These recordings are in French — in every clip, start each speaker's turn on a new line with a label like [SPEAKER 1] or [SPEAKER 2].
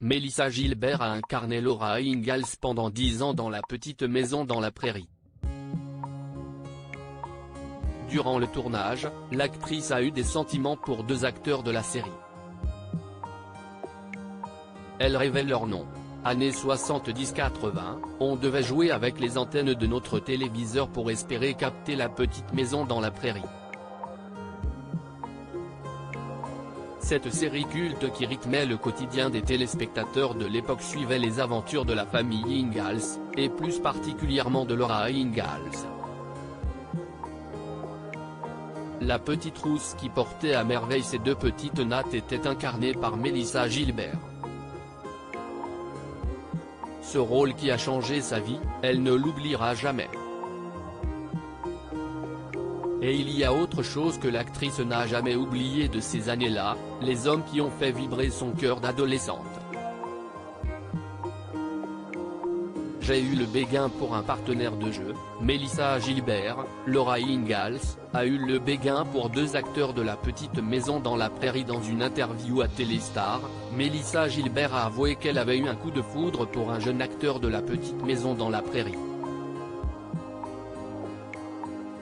[SPEAKER 1] Mélissa Gilbert a incarné Laura Ingalls pendant 10 ans dans La Petite Maison dans la Prairie. Durant le tournage, l'actrice a eu des sentiments pour 2 acteurs de la série. Elle révèle leur nom. Années 70-80, on devait jouer avec les antennes de notre téléviseur pour espérer capter La Petite Maison dans la Prairie. Cette série culte qui rythmait le quotidien des téléspectateurs de l'époque suivait les aventures de la famille Ingalls, et plus particulièrement de Laura Ingalls. La petite rousse qui portait à merveille ses 2 petites nattes était incarnée par Mélissa Gilbert. Ce rôle qui a changé sa vie, elle ne l'oubliera jamais. Et il y a autre chose que l'actrice n'a jamais oublié de ces années-là, les hommes qui ont fait vibrer son cœur d'adolescente. J'ai eu le béguin pour un partenaire de jeu, Mélissa Gilbert. Laura Ingalls a eu le béguin pour 2 acteurs de La Petite Maison dans la Prairie. Dans une interview à Téléstar, Mélissa Gilbert a avoué qu'elle avait eu un coup de foudre pour un jeune acteur de La Petite Maison dans la Prairie.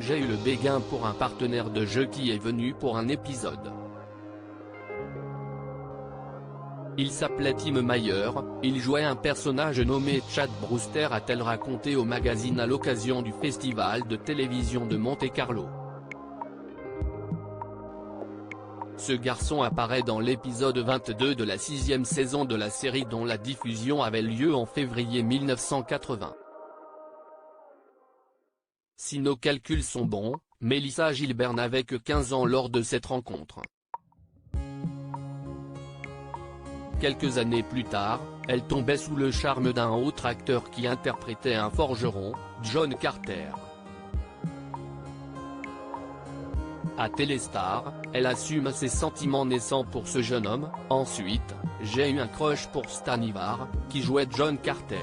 [SPEAKER 1] J'ai eu le béguin pour un partenaire de jeu qui est venu pour un épisode. Il s'appelait Tim Mayer, il jouait un personnage nommé Chad Brewster, a-t-elle raconté au magazine à l'occasion du festival de télévision de Monte-Carlo. Ce garçon apparaît dans l'épisode 22 de la 6e saison de la série dont la diffusion avait lieu en février 1980. Si nos calculs sont bons, Mélissa Gilbert n'avait que 15 ans lors de cette rencontre. Quelques années plus tard, elle tombait sous le charme d'un autre acteur qui interprétait un forgeron, John Carter. À Téléstar, elle assume ses sentiments naissants pour ce jeune homme. Ensuite, j'ai eu un crush pour Stan Ivar, qui jouait John Carter.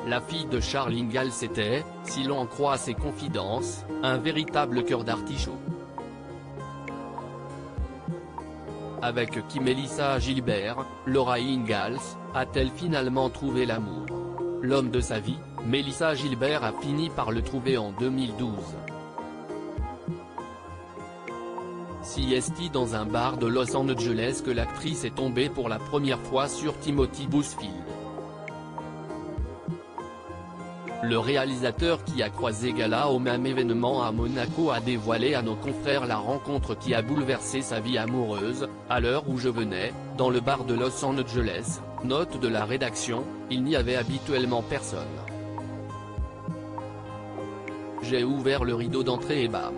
[SPEAKER 1] La fille de Charles Ingalls était, si l'on en croit ses confidences, un véritable cœur d'artichaut. Avec qui Mélissa Gilbert, Laura Ingalls, a-t-elle finalement trouvé l'amour? L'homme de sa vie, Mélissa Gilbert a fini par le trouver en 2012. CST dans un bar de Los Angeles que l'actrice est tombée pour la première fois sur Timothy Busfield. Le réalisateur qui a croisé Gala au même événement à Monaco a dévoilé à nos confrères la rencontre qui a bouleversé sa vie amoureuse. À l'heure où je venais, dans le bar de Los Angeles, note de la rédaction, il n'y avait habituellement personne. J'ai ouvert le rideau d'entrée et bam!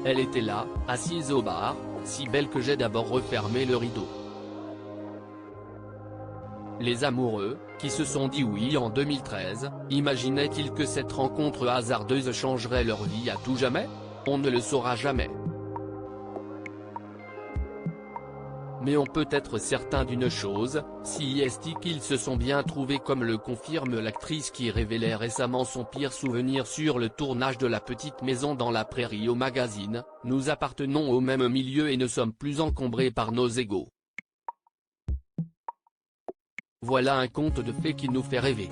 [SPEAKER 1] Elle était là, assise au bar, si belle que j'ai d'abord refermé le rideau. Les amoureux, qui se sont dit oui en 2013, imaginaient-ils que cette rencontre hasardeuse changerait leur vie à tout jamais? On ne le saura jamais. Mais on peut être certain d'une chose, CST qu'ils se sont bien trouvés, comme le confirme l'actrice qui révélait récemment son pire souvenir sur le tournage de La Petite Maison dans la Prairie au magazine. Nous appartenons au même milieu et ne sommes plus encombrés par nos égos. Voilà un conte de fées qui nous fait rêver.